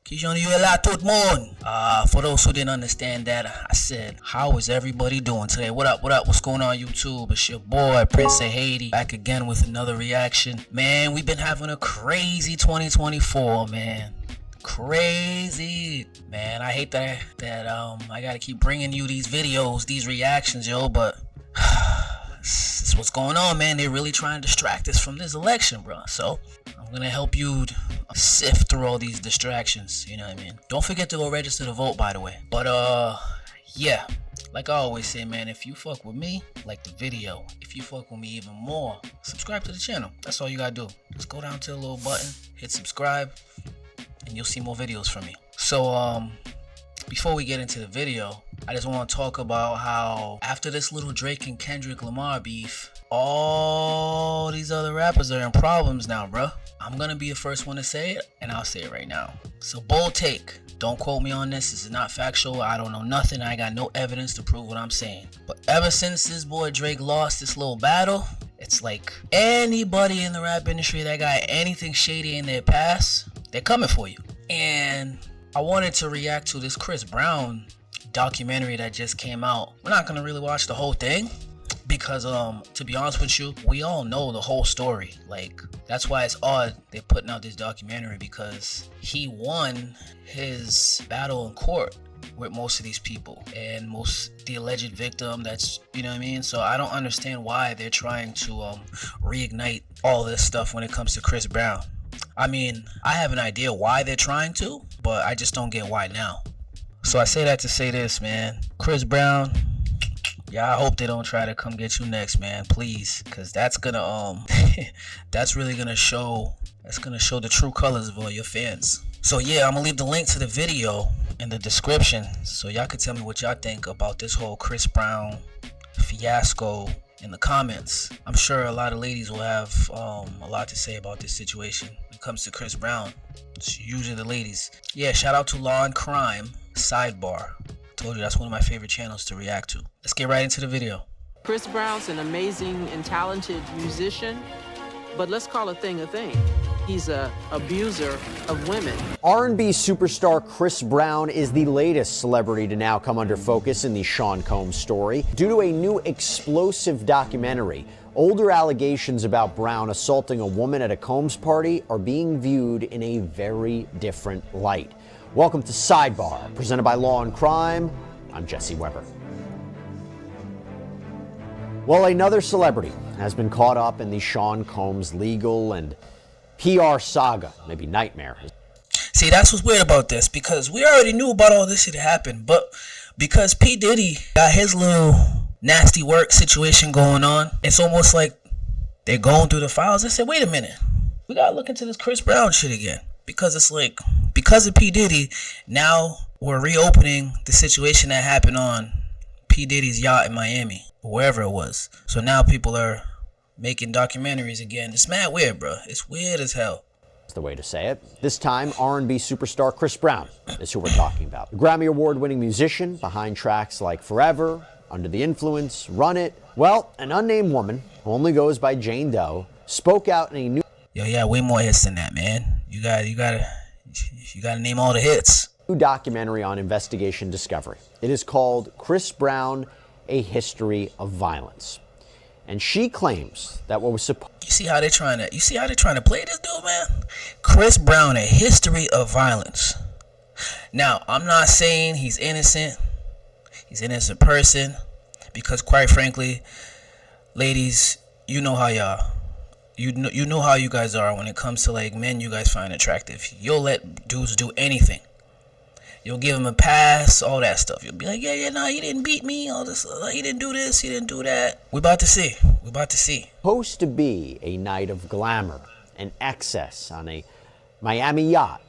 Kijon you la tout monde. For those who didn't understand that, I said, how is everybody doing today? What up? What's going on YouTube? It's your boy, Prince of Haiti, back again with another reaction. Man, we've been having a crazy 2024, man. Crazy. Man, I hate that I gotta keep bringing you these videos, these reactions, yo, but this is what's going on, man. They're really trying to distract us from this election, bro. So I'm gonna help you sift through all these distractions, you know what I mean? Don't forget to go register to vote, by the way. But yeah, like I always say, man, if you fuck with me, like the video. If you fuck with me even more, subscribe to the channel. That's all you gotta do. Just go down to the little button, hit subscribe, and you'll see more videos from me. So before we get into the video, I just want to talk about how after this little Drake and Kendrick Lamar beef, all these other rappers are in problems now, bruh. I'm gonna be the first one to say it, and I'll say it right now. So bold take. Don't quote me on this. This is not factual. I don't know nothing. I got no evidence to prove what I'm saying. But ever since this boy Drake lost this little battle, it's like anybody in the rap industry that got anything shady in their past, they're coming for you. And I wanted to react to this Chris Brown documentary that just came out. We're not gonna really watch the whole thing because to be honest with you, we all know the whole story. Like, that's why it's odd they're putting out this documentary, because he won his battle in court with most of these people and the alleged victim, that's, you know what I mean? So I don't understand why they're trying to reignite all this stuff when it comes to Chris Brown. I mean, I have an idea why they're trying to, but I just don't get why now. So I say that to say this, man. Chris Brown, yeah, I hope they don't try to come get you next, man, please, because that's gonna that's really gonna show the true colors of all your fans. So yeah, I'm gonna leave the link to the video in the description so y'all can tell me what y'all think about this whole Chris Brown fiasco in the comments. I'm sure a lot of ladies will have a lot to say about this situation when it comes to Chris Brown. It's usually the ladies. Yeah, shout out to Law and Crime Sidebar. Told you that's one of my favorite channels to react to. Let's get right into the video. Chris Brown's an amazing and talented musician, but let's call a thing a thing. He's an abuser of women. R&B superstar Chris Brown is the latest celebrity to now come under focus in the Sean Combs story. Due to a new explosive documentary, older allegations about Brown assaulting a woman at a Combs party are being viewed in a very different light. Welcome to Sidebar, presented by Law and Crime. I'm Jesse Weber. Well, another celebrity has been caught up in the Sean Combs legal and PR saga, maybe nightmare. See, that's what's weird about this, because we already knew about all this shit happened, but because P. Diddy got his little nasty work situation going on, it's almost like they're going through the files. They said, wait a minute, we gotta look into this Chris Brown shit again, because it's like, because of P. Diddy, now we're reopening the situation that happened on P. Diddy's yacht in Miami, or wherever it was. So now people are making documentaries again. It's mad weird, bro. It's weird as hell. That's the way to say it. This time, R&B superstar Chris Brown is who we're talking about. The Grammy Award-winning musician behind tracks like Forever, Under the Influence, Run It. Well, an unnamed woman who only goes by Jane Doe spoke out in a new... Yo, yeah, way more hits than that, man. You gotta name all the hits. New documentary on Investigation Discovery. It is called Chris Brown, A History of Violence. And she claims that what was supposed... You see how they're trying to play this dude, man? Chris Brown, A History of Violence. Now, I'm not saying he's innocent. He's an innocent person. Because quite frankly, ladies, you know how y'all... You know how you guys are when it comes to like men you guys find attractive. You'll let dudes do anything. You'll give him a pass, all that stuff. You'll be like, yeah, no, he didn't beat me. All this, he didn't do this, he didn't do that. We're about to see. Supposed to be a night of glamour and excess on a Miami yacht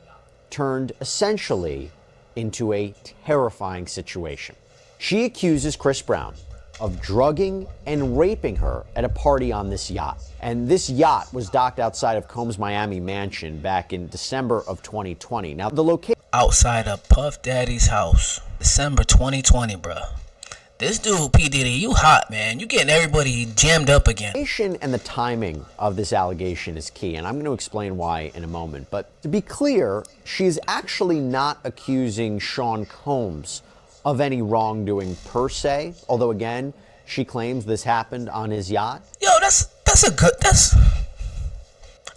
turned essentially into a terrifying situation. She accuses Chris Brown of drugging and raping her at a party on this yacht. And this yacht was docked outside of Combs' Miami mansion back in December of 2020. Now, the location... Outside of Puff Daddy's house, December 2020, bruh. This dude, P. Diddy, you hot, man. You getting everybody jammed up again. And the timing of this allegation is key, and I'm going to explain why in a moment. But to be clear, she's actually not accusing Sean Combs of any wrongdoing per se, although again, she claims this happened on his yacht. Yo, that's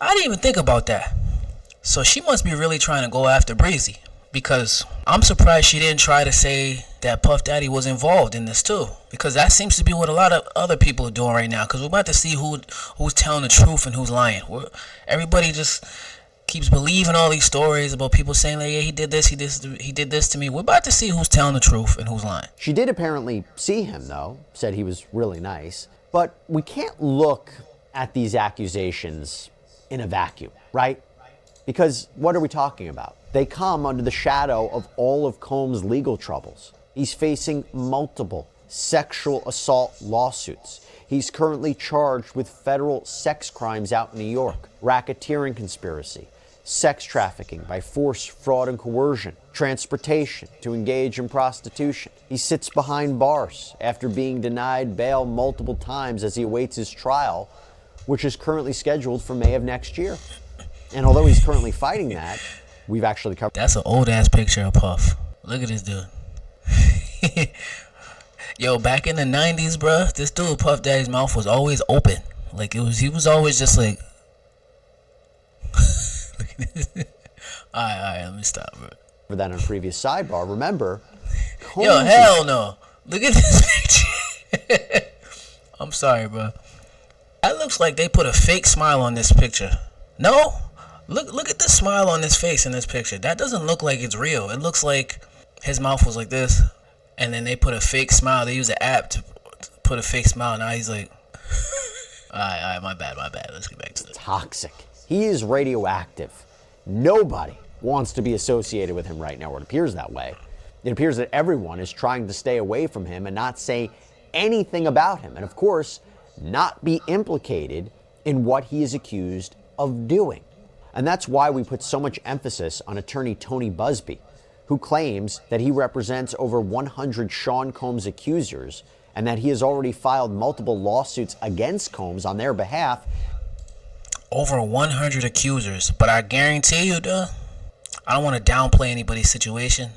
I didn't even think about that. So she must be really trying to go after Breezy, because I'm surprised she didn't try to say that Puff Daddy was involved in this too, because that seems to be what a lot of other people are doing right now, because we're about to see who's telling the truth and who's lying. Everybody just keeps believing all these stories about people saying like, yeah, he did this to me. We're about to see who's telling the truth and who's lying. She did apparently see him though, said he was really nice, but we can't look at these accusations in a vacuum, right? Because what are we talking about? They come under the shadow of all of Combs' legal troubles. He's facing multiple sexual assault lawsuits. He's currently charged with federal sex crimes out in New York, racketeering conspiracy, sex trafficking by force, fraud, and coercion, transportation to engage in prostitution. He sits behind bars after being denied bail multiple times as he awaits his trial, which is currently scheduled for May of next year. And although he's currently fighting that, we've actually covered... That's an old-ass picture of Puff. Look at this dude. Yo, back in the 90s, bruh, this dude, Puff Daddy's mouth was always open. Like, he was always just like... Look at this. Alright, let me stop, bro. For that on a previous sidebar, remember... Yo, hell no. Look at this picture. I'm sorry, bro. That looks like they put a fake smile on this picture. No? Look at the smile on his face in this picture. That doesn't look like it's real. It looks like his mouth was like this, and then they put a fake smile. They use an app to put a fake smile. Now he's like, alright, my bad. Let's get back to this. Toxic. He is radioactive. Nobody wants to be associated with him right now, or it appears that way. It appears that everyone is trying to stay away from him and not say anything about him. And of course, not be implicated in what he is accused of doing. And that's why we put so much emphasis on attorney Tony Busby, who claims that he represents over 100 Sean Combs accusers and that he has already filed multiple lawsuits against Combs on their behalf. Over 100 accusers, but I guarantee you, I don't want to downplay anybody's situation,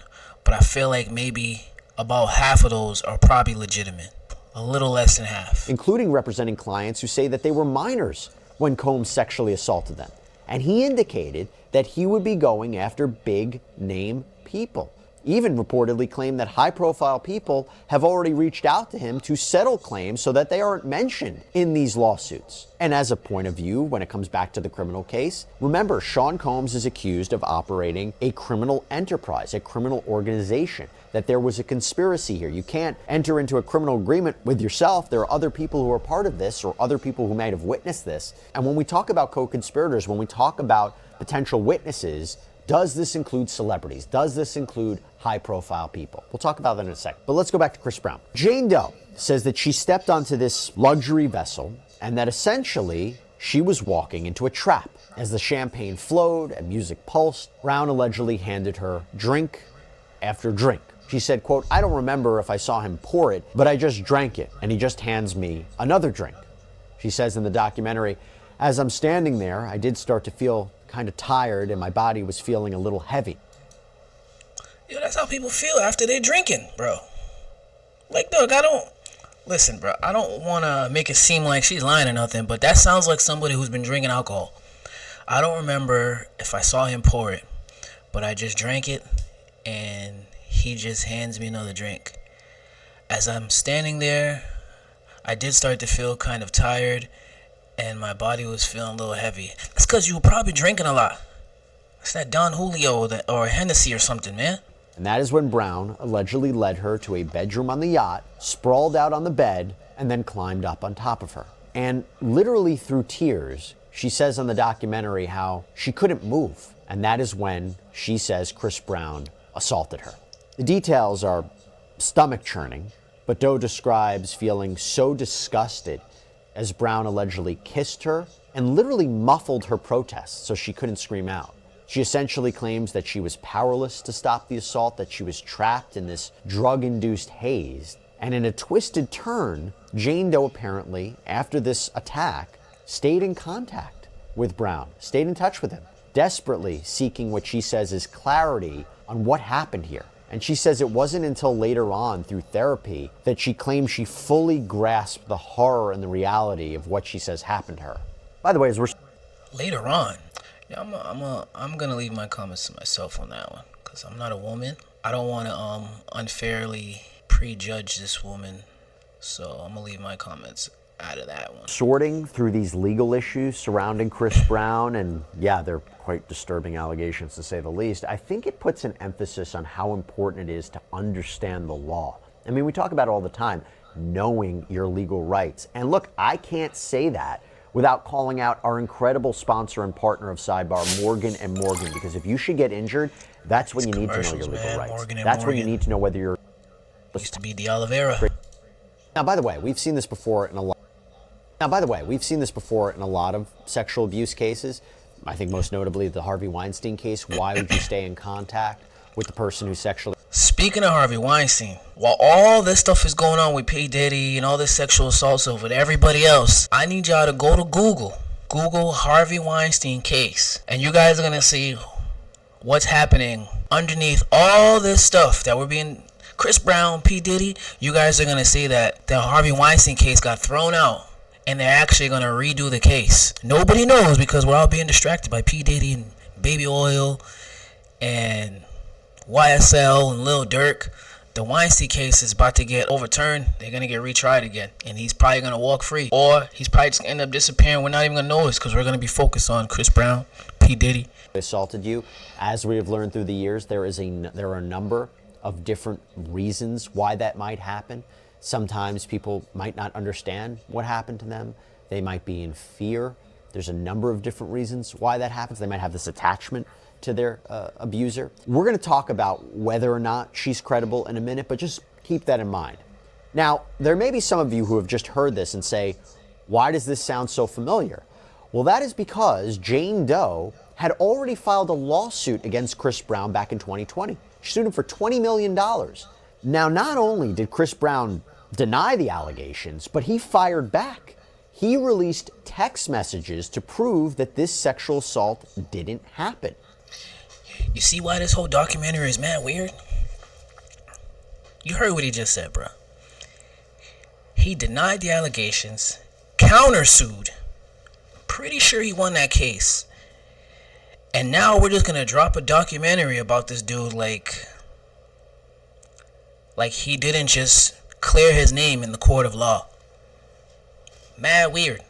but I feel like maybe about half of those are probably legitimate. A little less than half. Including representing clients who say that they were minors when Combs sexually assaulted them. And he indicated that he would be going after big name people. Even reportedly claimed that high-profile people have already reached out to him to settle claims so that they aren't mentioned in these lawsuits. And as a point of view, when it comes back to the criminal case, remember, Sean Combs is accused of operating a criminal enterprise, a criminal organization, that there was a conspiracy here. You can't enter into a criminal agreement with yourself. There are other people who are part of this or other people who might have witnessed this. And when we talk about co-conspirators, when we talk about potential witnesses, does this include celebrities? Does this include high-profile people? We'll talk about that in a sec. But let's go back to Chris Brown. Jane Doe says that she stepped onto this luxury vessel and that essentially she was walking into a trap. As the champagne flowed and music pulsed, Brown allegedly handed her drink after drink. She said, quote, "I don't remember if I saw him pour it, but I just drank it, and he just hands me another drink." She says in the documentary, "As I'm standing there, I did start to feel kind of tired and my body was feeling a little heavy." Yo, that's how people feel after they're drinking, bro. Like, dog, listen, bro, I don't want to make it seem like she's lying or nothing, but that sounds like somebody who's been drinking alcohol. I don't remember if I saw him pour it, but I just drank it and he just hands me another drink. As I'm standing there, I did start to feel kind of tired and my body was feeling a little heavy. That's because you were probably drinking a lot. It's that Don Julio or Hennessy or something, man. And that is when Brown allegedly led her to a bedroom on the yacht, sprawled out on the bed, and then climbed up on top of her. And literally through tears, she says on the documentary how she couldn't move. And that is when she says Chris Brown assaulted her. The details are stomach churning, but Doe describes feeling so disgusted as Brown allegedly kissed her and literally muffled her protests so she couldn't scream out. She essentially claims that she was powerless to stop the assault, that she was trapped in this drug-induced haze, And in a twisted turn, Jane Doe apparently, after this attack, stayed in contact with Brown, stayed in touch with him, desperately seeking what she says is clarity on what happened here. And she says it wasn't until later on through therapy that she claims she fully grasped the horror and the reality of what she says happened to her. By the way, as we're Later on, yeah, I'm gonna leave my comments to myself on that one, because I'm not a woman. I don't want to unfairly prejudge this woman, so I'm gonna leave my comments out of that one. sorting through these legal issues surrounding Chris Brown, and yeah, they're quite disturbing allegations to say the least, I think it puts an emphasis on how important it is to understand the law. I mean, we talk about it all the time, knowing your legal rights. And look, I can't say that without calling out our incredible sponsor and partner of Sidebar, Morgan & Morgan, because if you should get injured, that's when you need to know your legal rights. That's when you need to know whether you're... Used to be the Oliveira. Now, by the way, we've seen this before in a lot. Of sexual abuse cases. I think most notably the Harvey Weinstein case. Why would you stay in contact with the person who sexually... Speaking of Harvey Weinstein, while all this stuff is going on with P. Diddy and all this sexual assaults over to everybody else, I need y'all to go to Google Harvey Weinstein case, and you guys are gonna see what's happening underneath all this stuff that we're being... Chris Brown, P. Diddy, you guys are gonna see that the Harvey Weinstein case got thrown out, and they're actually gonna redo the case. Nobody knows because we're all being distracted by P. Diddy and Baby Oil and YSL and Lil Durk. The Weinstein case is about to get overturned. They're gonna get retried again, and he's probably gonna walk free, or he's probably just gonna end up disappearing. We're not even gonna notice because we're gonna be focused on Chris Brown, P. Diddy. Assaulted you. As we have learned through the years, there are a number of different reasons why that might happen. Sometimes people might not understand what happened to them. They might be in fear. There's a number of different reasons why that happens. They might have this attachment to their abuser. We're going to talk about whether or not she's credible in a minute, but just keep that in mind. Now, there may be some of you who have just heard this and say, why does this sound so familiar? Well, that is because Jane Doe had already filed a lawsuit against Chris Brown back in 2020. She sued him for $20 million. Now, not only did Chris Brown deny the allegations, but he fired back. He released text messages to prove that this sexual assault didn't happen. You see why this whole documentary is mad weird? You heard what he just said, bro. He denied the allegations, countersued. Pretty sure he won that case. And now we're just gonna drop a documentary about this dude like he didn't just clear his name in the court of law. Mad weird.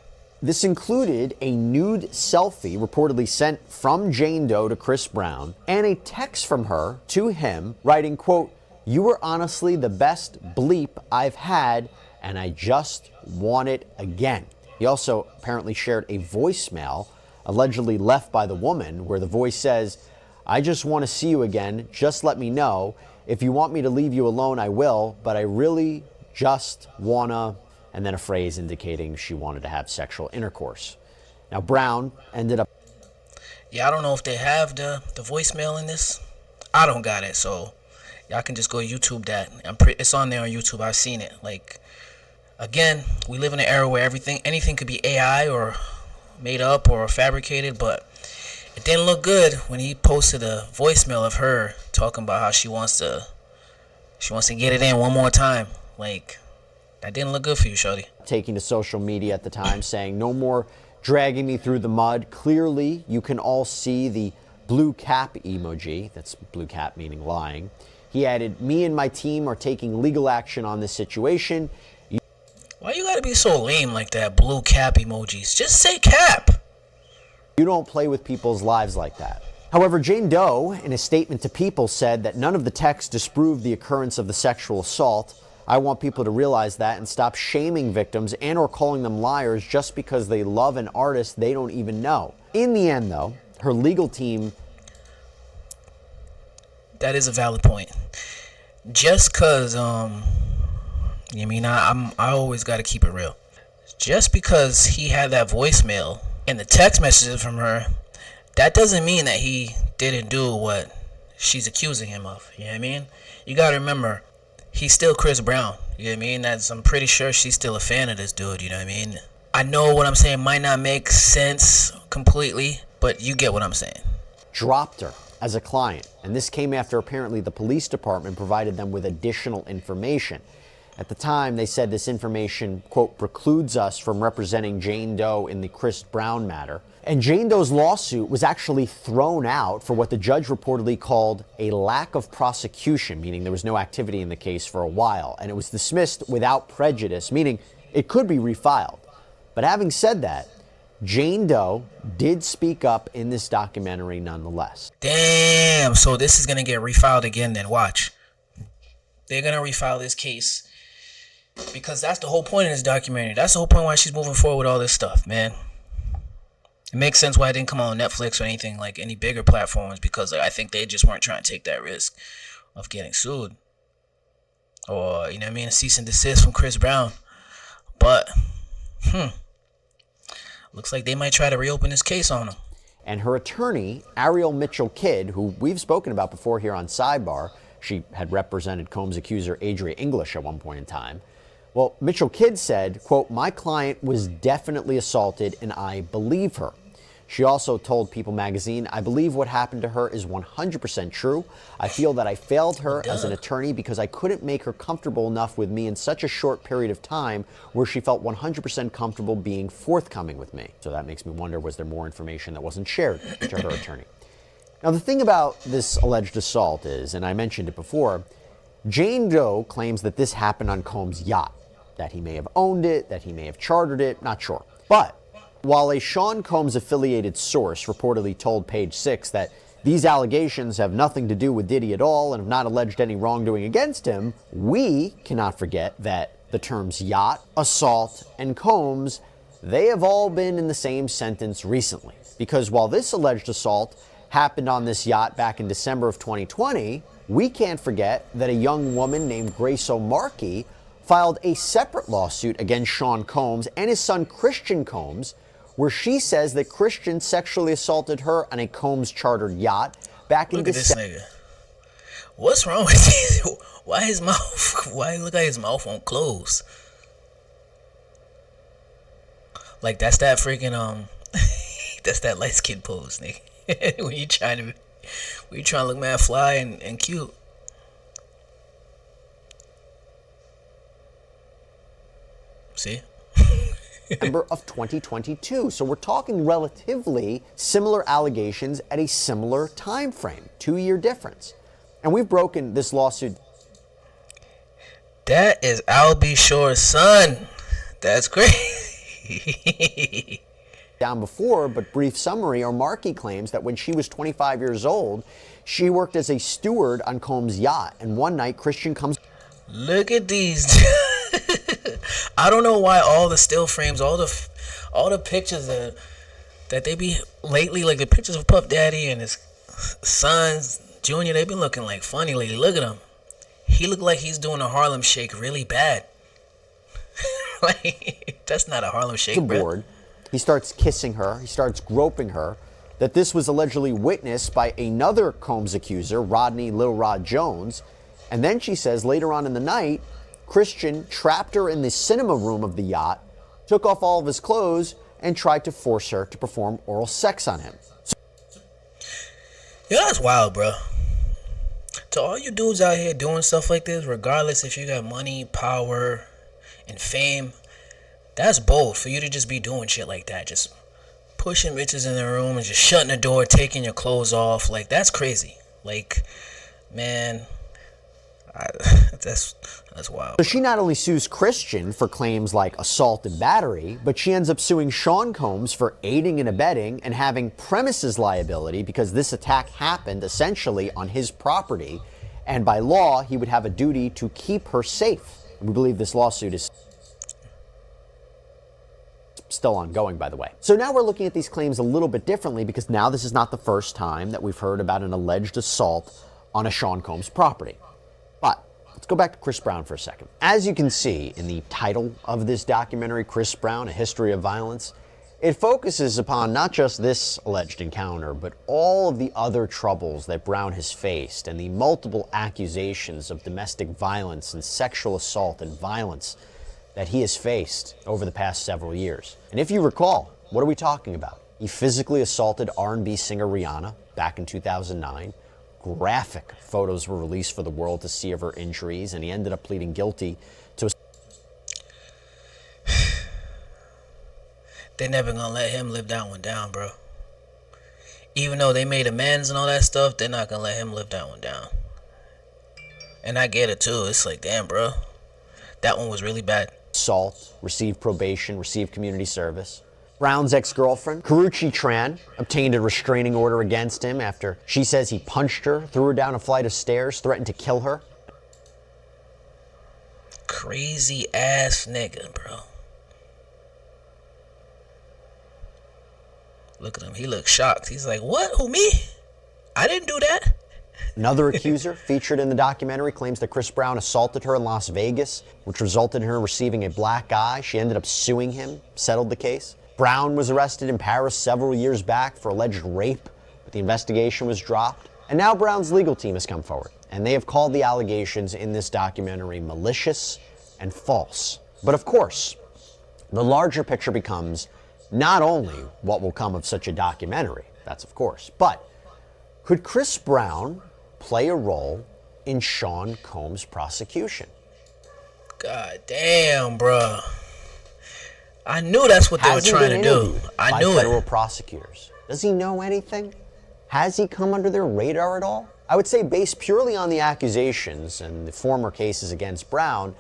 This included a nude selfie reportedly sent from Jane Doe to Chris Brown and a text from her to him writing, quote, "You were honestly the best bleep I've had and I just want it again." He also apparently shared a voicemail allegedly left by the woman where the voice says, "I just want to see you again. Just let me know. If you want me to leave you alone, I will, but I really just wanna," and then a phrase indicating she wanted to have sexual intercourse. Now, Brown ended up... Yeah, I don't know if they have the voicemail in this. I don't got it, so y'all can just go YouTube that. It's on there on YouTube. I've seen it. Like, again, we live in an era where anything could be AI or made up or fabricated, but it didn't look good when he posted a voicemail of her talking about how she wants to get it in one more time. Like, that didn't look good for you, shorty. Taking to social media at the time saying, "No more dragging me through the mud." Clearly, you can all see the blue cap emoji. That's blue cap meaning lying. He added, "Me and my team are taking legal action on this situation." Why you gotta be so lame like that, blue cap emojis? Just say cap. You don't play with people's lives like that. However, Jane Doe, in a statement to People, said that none of the texts disproved the occurrence of the sexual assault. "I want people to realize that and stop shaming victims and or calling them liars just because they love an artist they don't even know." In the end, though, her legal team... That is a valid point. Just cause, I always gotta keep it real. Just because he had that voicemail and the text messages from her, that doesn't mean that he didn't do what she's accusing him of. You know what I mean? You gotta remember, he's still Chris Brown. You know what I mean? I'm pretty sure she's still a fan of this dude. You know what I mean? I know what I'm saying might not make sense completely, but you get what I'm saying. Dropped her as a client, and this came after apparently the police department provided them with additional information. At the time, they said this information, quote, precludes us from representing Jane Doe in the Chris Brown matter. And Jane Doe's lawsuit was actually thrown out for what the judge reportedly called a lack of prosecution, meaning there was no activity in the case for a while. And it was dismissed without prejudice, meaning it could be refiled. But having said that, Jane Doe did speak up in this documentary nonetheless. Damn, so this is going to get refiled again then, watch. They're going to refile this case because that's the whole point of this documentary. That's the whole point why she's moving forward with all this stuff, man. It makes sense why it didn't come on Netflix or anything like any bigger platforms because I think they just weren't trying to take that risk of getting sued. Or, you know what I mean, a cease and desist from Chris Brown. But, looks like they might try to reopen this case on him. And her attorney, Ariel Mitchell-Kidd, who we've spoken about before here on Sidebar, she had represented Combs accuser Adria English at one point in time. Well, Mitchell-Kidd said, quote, my client was definitely assaulted and I believe her. She also told People magazine, I believe what happened to her is 100% true. I feel that I failed her as an attorney because I couldn't make her comfortable enough with me in such a short period of time where she felt 100% comfortable being forthcoming with me. So that makes me wonder, was there more information that wasn't shared to her attorney? Now, the thing about this alleged assault is, and I mentioned it before, Jane Doe claims that this happened on Combs' yacht, that he may have owned it, that he may have chartered it, not sure. But while a Sean Combs affiliated source reportedly told Page Six that these allegations have nothing to do with Diddy at all and have not alleged any wrongdoing against him, we cannot forget that the terms yacht, assault, and Combs, they have all been in the same sentence recently. Because while this alleged assault happened on this yacht back in December of 2020, we can't forget that a young woman named Grace O'Markey filed a separate lawsuit against Sean Combs and his son Christian Combs, where she says that Christian sexually assaulted her on a Combs chartered yacht back in December. Look at this nigga. What's wrong with him? Why his mouth? Why look like his mouth won't close? Like that's that freaking that's that light skin pose, nigga. when you trying to look mad fly and cute. See? December of 2022. So we're talking relatively similar allegations at a similar time frame, 2-year difference. And we've broken this lawsuit. That is Al B. Shore's son. That's crazy. Down before, but brief summary, O'Markey claims that when she was 25 years old, she worked as a steward on Combs' yacht. And one night, Christian comes. Look at these. I don't know why all the still frames, all the pictures that they be lately, like the pictures of Puff Daddy and his sons, Junior, they've been looking like funny lately. Look at him. He looked like he's doing a Harlem Shake really bad. Like, that's not a Harlem Shake, bro. He starts kissing her. He starts groping her. That this was allegedly witnessed by another Combs accuser, Rodney Lil Rod Jones. And then she says later on in the night, Christian trapped her in the cinema room of the yacht, took off all of his clothes, and tried to force her to perform oral sex on him. Yeah, that's wild, bro. To all you dudes out here doing stuff like this, regardless if you got money, power, and fame, that's bold for you to just be doing shit like that. Just pushing bitches in the room and just shutting the door, taking your clothes off. Like, that's crazy. Like, man, that's wild. So she not only sues Christian for claims like assault and battery, but she ends up suing Sean Combs for aiding and abetting and having premises liability because this attack happened essentially on his property. And by law, he would have a duty to keep her safe. And we believe this lawsuit is still ongoing, by the way. So now we're looking at these claims a little bit differently because now this is not the first time that we've heard about an alleged assault on a Sean Combs property. But let's go back to Chris Brown for a second. As you can see in the title of this documentary, Chris Brown, A History of Violence, It focuses upon not just this alleged encounter, but all of the other troubles that Brown has faced and the multiple accusations of domestic violence and sexual assault and violence that he has faced over the past several years. And if you recall, what are we talking about? He physically assaulted R&B singer Rihanna back in 2009. Graphic photos were released for the world to see of her injuries, and he ended up pleading guilty to They're never gonna let him live that one down, bro. Even though they made amends and all that stuff, they're not gonna let him live that one down. And I get it too. It's like, damn, bro, that one was really bad. assault, received probation, received community service. Brown's ex-girlfriend, Karrueche Tran, obtained a restraining order against him after she says he punched her, threw her down a flight of stairs, threatened to kill her. Crazy ass nigga, bro. Look at him. He looks shocked. He's like, what? Who, me? I didn't do that. Another accuser featured in the documentary claims that Chris Brown assaulted her in Las Vegas, which resulted in her receiving a black eye. She ended up suing him, settled the case. Brown was arrested in Paris several years back for alleged rape, but the investigation was dropped. And now Brown's legal team has come forward, and they have called the allegations in this documentary malicious and false. But of course, the larger picture becomes not only what will come of such a documentary, that's of course, but could Chris Brown play a role in Sean Combs' prosecution? God damn, bro. I knew that's what they were trying to do. I knew it. Federal prosecutors. Does he know anything? Has he come under their radar at all? I would say based purely on the accusations and the former cases against Brown,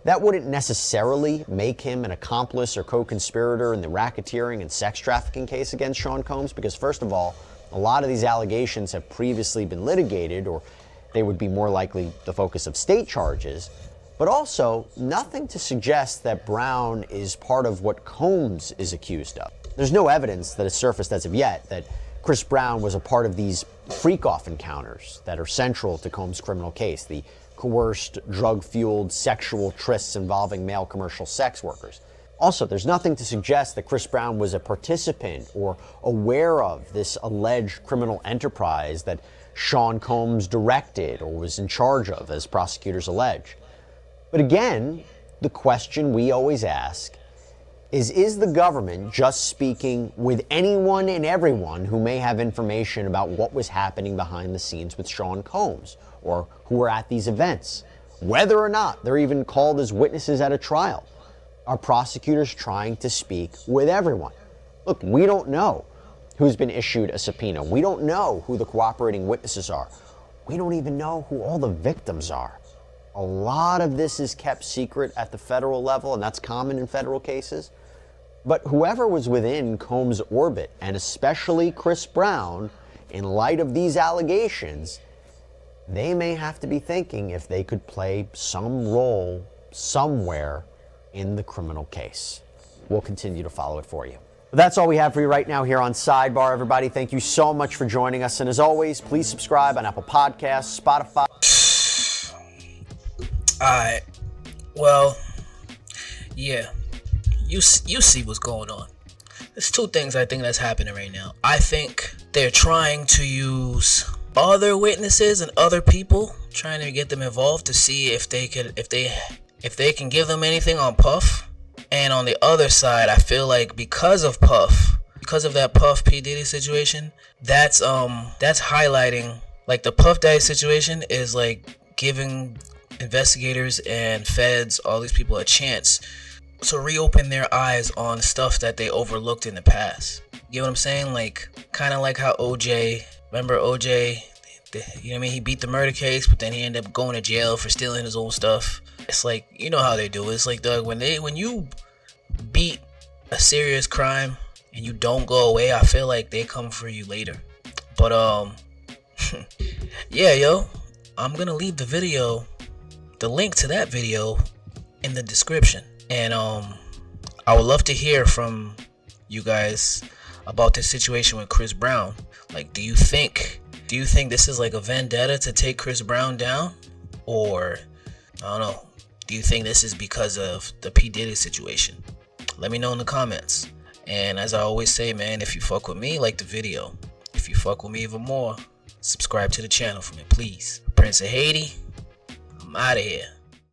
that wouldn't necessarily make him an accomplice or co-conspirator in the racketeering and sex trafficking case against Sean Combs, because first of all, a lot of these allegations have previously been litigated, or they would be more likely the focus of state charges. But also, nothing to suggest that Brown is part of what Combs is accused of. There's no evidence that has surfaced as of yet that Chris Brown was a part of these freak-off encounters that are central to Combs' criminal case, the coerced, drug-fueled sexual trysts involving male commercial sex workers. Also, there's nothing to suggest that Chris Brown was a participant or aware of this alleged criminal enterprise that Sean Combs directed or was in charge of, as prosecutors allege. But again, the question we always ask is the government just speaking with anyone and everyone who may have information about what was happening behind the scenes with Sean Combs or who were at these events, whether or not they're even called as witnesses at a trial? Are prosecutors trying to speak with everyone? Look, we don't know who's been issued a subpoena. We don't know who the cooperating witnesses are. We don't even know who all the victims are. A lot of this is kept secret at the federal level, and that's common in federal cases. But whoever was within Combs' orbit, and especially Chris Brown, in light of these allegations, they may have to be thinking if they could play some role somewhere in the criminal case. We'll continue to follow it for you. But that's all we have for you right now here on Sidebar, everybody. Thank you so much for joining us. And as always, please subscribe on Apple Podcasts, Spotify. Alright, well, yeah, you see what's going on. There's two things I think that's happening right now. I think they're trying to use other witnesses and other people, trying to get them involved to see if they can give them anything on Puff. And on the other side, I feel like because of that Puff P. Diddy situation, that's highlighting, like, the Puff Daddy situation is like giving investigators and feds, all these people, a chance to reopen their eyes on stuff that they overlooked in the past. You know what I'm saying? Like, kind of like how OJ, remember OJ, you know what I mean? He beat the murder case, but then he ended up going to jail for stealing his own stuff. It's like, you know how they do it. It's like, Doug, when you beat a serious crime and you don't go away, I feel like they come for you later. But yeah, yo, I'm gonna leave the link to that video in the description. And I would love to hear from you guys about this situation with Chris Brown. Like, do you think this is like a vendetta to take Chris Brown down? Or, I don't know, do you think this is because of the P. Diddy situation? Let me know in the comments. And as I always say, man, if you fuck with me, like the video. If you fuck with me even more, subscribe to the channel for me, please. Prince of Haiti, I'm out of here.